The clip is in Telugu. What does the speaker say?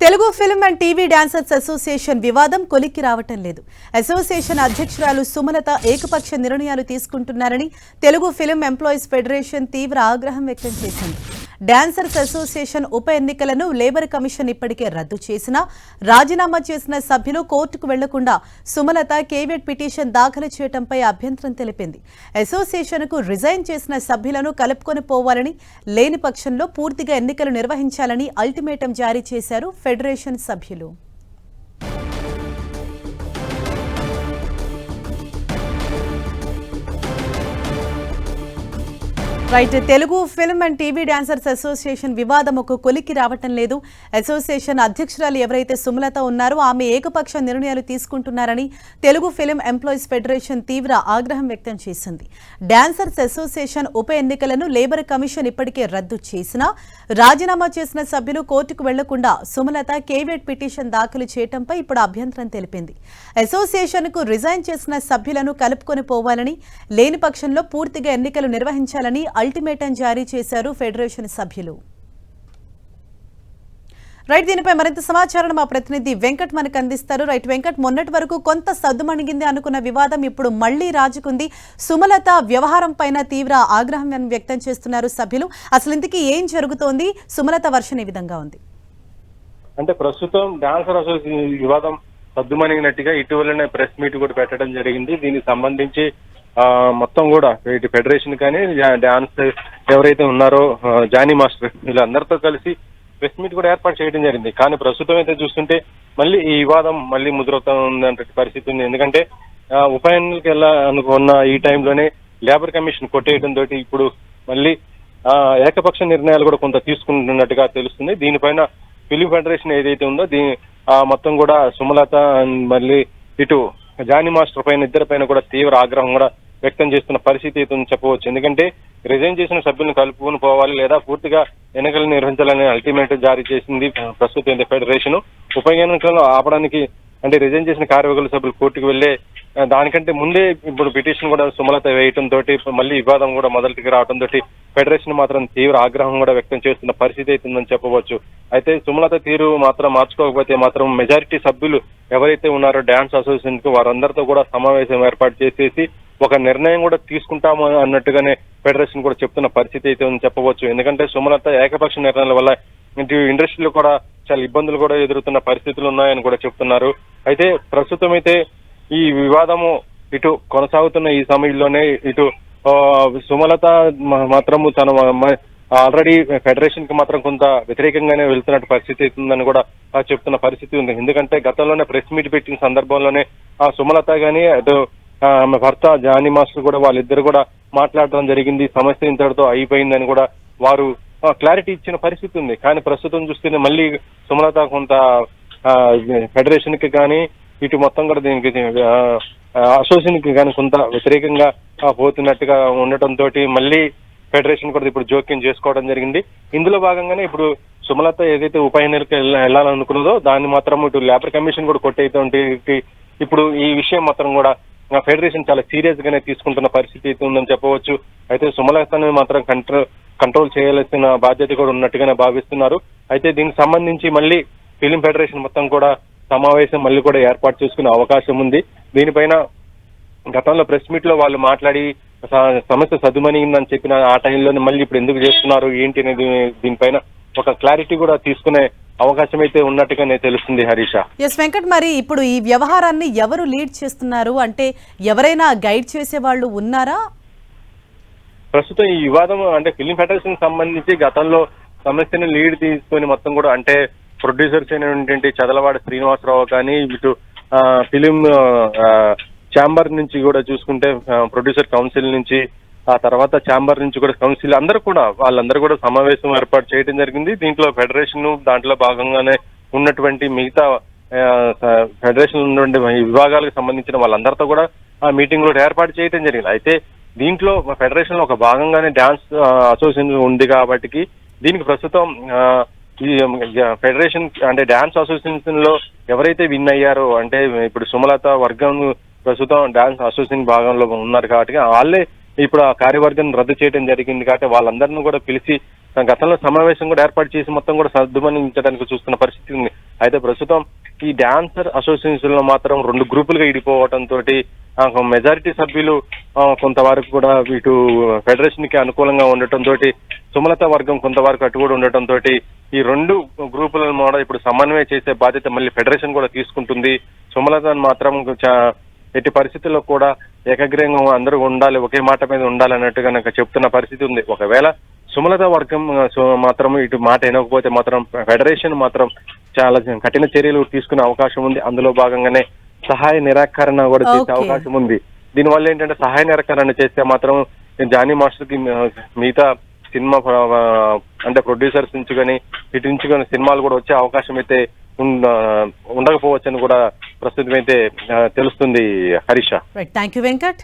Telugu film and TV dancers association వివాదం కొలిక్కి రావటం లేదు. అసోసియేషన్ అధ్యక్షురాలు సుమలత ఏకపక్ష నిర్ణయాలు తీసుకుంటున్నారని తెలుగు ఫిల్మ్ ఎంప్లాయీస్ ఫెడరేషన్ తీవ్ర ఆగ్రహం వ్యక్తం చేసింది. డాన్సర్స్ అసోసియేషన్ ఉప ఎన్నికలను లేబర్ కమిషన్ ఇప్పటికే రద్దు చేసినా రాజీనామా చేసిన సభ్యులు కోర్టుకు వెళ్లకుండా సుమలత కేవియట్ పిటిషన్ దాఖలు చేయడంపై అభ్యంతరం తెలిపింది. అసోసియేషన్కు రిజైన్ చేసిన సభ్యులను కలుపుకొని పోవాలని, లేని పక్షంలో పూర్తిగా ఎన్నికలు నిర్వహించాలని అల్టిమేటం జారీ చేశారు ఫెడరేషన్ సభ్యులు. Right, Telugu film and TV dancers association వివాదం ఒక కొలిక్కి రావటం లేదు. అసోసియేషన్ అధ్యక్షురాలు ఎవరైతే సుమలత ఉన్నారో ఆమె ఏకపక్ష నిర్ణయాలు తీసుకుంటున్నారని తెలుగు ఫిల్మ్ ఎంప్లాయీస్ ఫెడరేషన్ తీవ్ర ఆగ్రహం వ్యక్తం చేసింది. డాన్సర్స్ అసోసియేషన్ ఉప ఎన్నికలను లేబర్ కమిషన్ ఇప్పటికే రద్దు చేసినా రాజీనామా చేసిన సభ్యులు కోర్టుకు వెళ్లకుండా సుమలత కేవియట్ పిటిషన్ దాఖలు చేయడంపై ఇప్పుడు అభ్యంతరం తెలిపింది. అసోసియేషన్కు రిజైన్ చేసిన సభ్యులను కలుపుకొని పోవాలని, లేని పక్షంలో పూర్తిగా ఎన్నికలు నిర్వహించాలని అల్టిమేటం జారీ చేశారు ఫెడరేషన్ సభ్యులు. రైట్, దీనిపై మరింత సమాచారం మా ప్రతినిధి వెంకట్ మనకు అందిస్తారు. రైట్ వెంకట్, మొన్నటి వరకు కొంత సద్దుమణిగింది అనుకున్న వివాదం ఇప్పుడు మళ్లీ రాజుకుంది. సుమలత వ్యవహారం పైన తీవ్ర ఆగ్రహం వ్యక్తం చేస్తున్నారు సభ్యులు. అసలు ఇంతకీ ఏం జరుగుతోంది? సుమలత వర్షన్ ఏ విధంగా ఉంది? అంటే ప్రస్తుతం డాన్సర్ అసోసియేషన్ వివాదం సద్దుమణిగినట్టుగా ఇటీవలనే ప్రెస్ మీట్ కూడా పెట్టడం జరిగింది. దీనికి సంబంధించి మొత్తం కూడా ఇటు ఫెడరేషన్ కానీ డాన్స్ ఎవరైతే ఉన్నారో జానీ మాస్టర్ వీళ్ళందరితో కలిసి ప్రెస్ మీట్ కూడా ఏర్పాటు చేయడం జరిగింది. కానీ ప్రస్తుతం అయితే చూస్తుంటే మళ్ళీ ఈ వివాదం మళ్ళీ ముదురవుతున్న పరిస్థితి ఉంది. ఎందుకంటే ఉప ఎన్నికలకు వెళ్ళాలనుకున్న ఈ టైంలోనే లేబర్ కమిషన్ కొట్టేయడం తోటి ఇప్పుడు మళ్ళీ ఏకపక్ష నిర్ణయాలు కూడా కొంత తీసుకుంటున్నట్టుగా తెలుస్తుంది. దీనిపైన ఫిలిం ఫెడరేషన్ ఏదైతే ఉందో మొత్తం కూడా సుమలత మళ్ళీ ఇటు జానీ మాస్టర్ పైన ఇద్దరి పైన కూడా తీవ్ర ఆగ్రహం కూడా వ్యక్తం చేస్తున్న పరిస్థితి అయితే చెప్పవచ్చు. ఎందుకంటే రిజైన్ చేసిన సభ్యులను కలుపుకొని పోవాలి లేదా పూర్తిగా ఎన్నికలు నిర్వహించాలని అల్టిమేట్ జారీ చేసింది ప్రస్తుతం ఫెడరేషన్. ఉప ఎన్నికలను ఆపడానికి అంటే రిజైన్ చేసిన కార్యవర్గ సభ్యులు కోర్టుకు వెళ్లే దానికంటే ముందే ఇప్పుడు పిటిషన్ కూడా సుమలత వేయటం తోటి మళ్ళీ వివాదం కూడా మొదటికి రావడం తోటి ఫెడరేషన్ మాత్రం తీవ్ర ఆగ్రహం కూడా వ్యక్తం చేస్తున్న పరిస్థితి అవుతుందని చెప్పవచ్చు. అయితే సుమలత తీరు మాత్రం మార్చుకోకపోతే మాత్రం మెజారిటీ సభ్యులు ఎవరైతే ఉన్నారో డాన్స్ అసోసియేషన్ కు వారందరితో కూడా సమావేశం ఏర్పాటు చేసేసి ఒక నిర్ణయం కూడా తీసుకుంటాము అన్నట్టుగానే ఫెడరేషన్ కూడా చెప్తున్న పరిస్థితి అయితే ఉందని చెప్పవచ్చు. ఎందుకంటే సుమలత ఏకపక్ష నిర్ణయాల వల్ల ఇండస్ట్రీలో కూడా చాలా ఇబ్బందులు కూడా ఎదురుతున్న పరిస్థితులు ఉన్నాయని కూడా చెప్తున్నారు. అయితే ప్రస్తుతం అయితే ఈ వివాదము ఇటు కొనసాగుతున్న ఈ సమయంలోనే ఇటు సుమలత మాత్రము తన ఆల్రెడీ ఫెడరేషన్ కి మాత్రం కొంత వ్యతిరేకంగానే వెళ్తున్నట్టు పరిస్థితి అవుతుందని కూడా చెప్తున్న పరిస్థితి ఉంది. ఎందుకంటే గతంలోనే ప్రెస్ మీట్ పెట్టిన సందర్భంలోనే సుమలత గానీ అటు ఆమె భర్త జానీ మాస్టర్ కూడా వాళ్ళిద్దరు కూడా మాట్లాడడం జరిగింది. సమస్య ఇంతటితో అయిపోయిందని కూడా వారు క్లారిటీ ఇచ్చిన పరిస్థితి ఉంది. కానీ ప్రస్తుతం చూస్తేనే మళ్ళీ సుమలత కొంత ఫెడరేషన్ కి కానీ ఇటు మొత్తం కూడా దీనికి అసోసియేషన్ కి కానీ కొంత వ్యతిరేకంగా పోతున్నట్టుగా ఉండటంతో మళ్ళీ ఫెడరేషన్ కూడా ఇప్పుడు జోక్యం చేసుకోవడం జరిగింది. ఇందులో భాగంగానే ఇప్పుడు సుమలత ఏదైతే ఉప ఎన్నికలకు వెళ్ళాలనుకున్నదో దాన్ని మాత్రం ఇటు లేబర్ కమిషన్ కూడా కొట్టేటువంటి ఇప్పుడు ఈ విషయం మాత్రం కూడా ఫెడరేషన్ చాలా సీరియస్ గానే తీసుకుంటున్న పరిస్థితి అయితే ఉందని చెప్పవచ్చు. అయితే సుమలతని మాత్రం కంట్రోల్ చేయాల్సిన బాధ్యత కూడా ఉన్నట్టుగానే భావిస్తున్నారు. అయితే దీనికి సంబంధించి మళ్ళీ ఫిలిం ఫెడరేషన్ మొత్తం కూడా సమావేశం మళ్ళీ కూడా ఏర్పాటు చేసుకునే అవకాశం ఉంది. దీనిపైన గతంలో ప్రెస్ మీట్ లో వాళ్ళు మాట్లాడి సమస్య సద్దుమణిగిందని చెప్పిన ఆ టైంలోనే మళ్ళీ ఇప్పుడు ఎందుకు చేస్తున్నారు ఏంటి అనేది దీనిపైన ఒక క్లారిటీ కూడా తీసుకునే అవకాశం అయితే ఉన్నట్టుగానే తెలుస్తుంది. హరీష. ఎస్ వెంకట్, మరి ఇప్పుడు ఈ వ్యవహారాన్ని ఎవరు లీడ్ చేస్తున్నారు? అంటే ఎవరైనా గైడ్ చేసే వాళ్ళు ఉన్నారా? ప్రస్తుతం ఈ వివాదం అంటే ఫిలిం ఫెడరేషన్ సంబంధించి గతంలో సమస్యను లీడ్ తీసుకొని మొత్తం కూడా అంటే ప్రొడ్యూసర్స్ అయినటువంటి చదలవాడ శ్రీనివాసరావు కానీ ఇటు ఫిలిం ఛాంబర్ నుంచి కూడా చూసుకుంటే ప్రొడ్యూసర్ కౌన్సిల్ నుంచి ఆ తర్వాత ఛాంబర్ నుంచి కూడా కౌన్సిల్ వాళ్ళందరూ కూడా సమావేశం ఏర్పాటు చేయడం జరిగింది. దీంట్లో ఫెడరేషన్ దాంట్లో భాగంగానే ఉన్నటువంటి మిగతా ఫెడరేషన్ ఉన్నటువంటి విభాగాలకు సంబంధించిన వాళ్ళందరితో కూడా ఆ మీటింగ్ లో ఏర్పాటు చేయడం జరిగింది. అయితే దీంట్లో ఫెడరేషన్ లో ఒక భాగంగానే డాన్స్ అసోసియేషన్ ఉంది కాబట్టి దీనికి ప్రస్తుతం ఈ ఫెడరేషన్ అంటే డాన్స్ అసోసియేషన్ లో ఎవరైతే విన్ అయ్యారో అంటే ఇప్పుడు సుమలత వర్గం ప్రస్తుతం డాన్స్ అసోసియేషన్ భాగంలో ఉన్నారు కాబట్టి వాళ్ళే ఇప్పుడు ఆ కార్యవర్గం రద్దు చేయడం జరిగింది. కాబట్టి వాళ్ళందరినీ కూడా పిలిచి గతంలో సమావేశం కూడా ఏర్పాటు చేసి మొత్తం కూడా సర్దుమణించడానికి చూస్తున్న పరిస్థితి ఉంది. అయితే ప్రస్తుతం ఈ డాన్సర్ అసోసియేషన్ లో మాత్రం 2 గ్రూపులుగా ఇడిపోవడంతో మెజారిటీ సభ్యులు కొంతవరకు కూడా ఇటు ఫెడరేషన్ కి అనుకూలంగా ఉండటంతో సుమలత వర్గం కొంతవరకు అటు కూడా ఉండటంతో ఈ 2 గ్రూపులను కూడా ఇప్పుడు సమన్వయం చేసే బాధ్యత మళ్ళీ ఫెడరేషన్ కూడా తీసుకుంటుంది. సుమలత మాత్రం ఎట్టి పరిస్థితుల్లో కూడా ఏకగ్రీవంగా అందరూ ఉండాలి, ఒకే మాట మీద ఉండాలి అన్నట్టుగా నాకు చెప్తున్న పరిస్థితి ఉంది. ఒకవేళ సుమలత వర్గం మాత్రం ఇటు మాట వినకపోతే మాత్రం ఫెడరేషన్ మాత్రం చాలా కఠిన చర్యలు తీసుకునే అవకాశం ఉంది. అందులో భాగంగానే సహాయ నిరాకరణ కూడా చేసే అవకాశం ఉంది. దీనివల్ల ఏంటంటే సహాయ నిరాకరణ చేస్తే మాత్రం జానీ మాస్టర్ కి మిగతా సినిమా అంటే ప్రొడ్యూసర్స్ నుంచి కానీ ఇటు నుంచి కానీ సినిమాలు కూడా వచ్చే అవకాశం అయితే ఉండకపోవచ్చని కూడా ప్రస్తుతం అయితే తెలుస్తుంది హరీష. Thank you Venkat.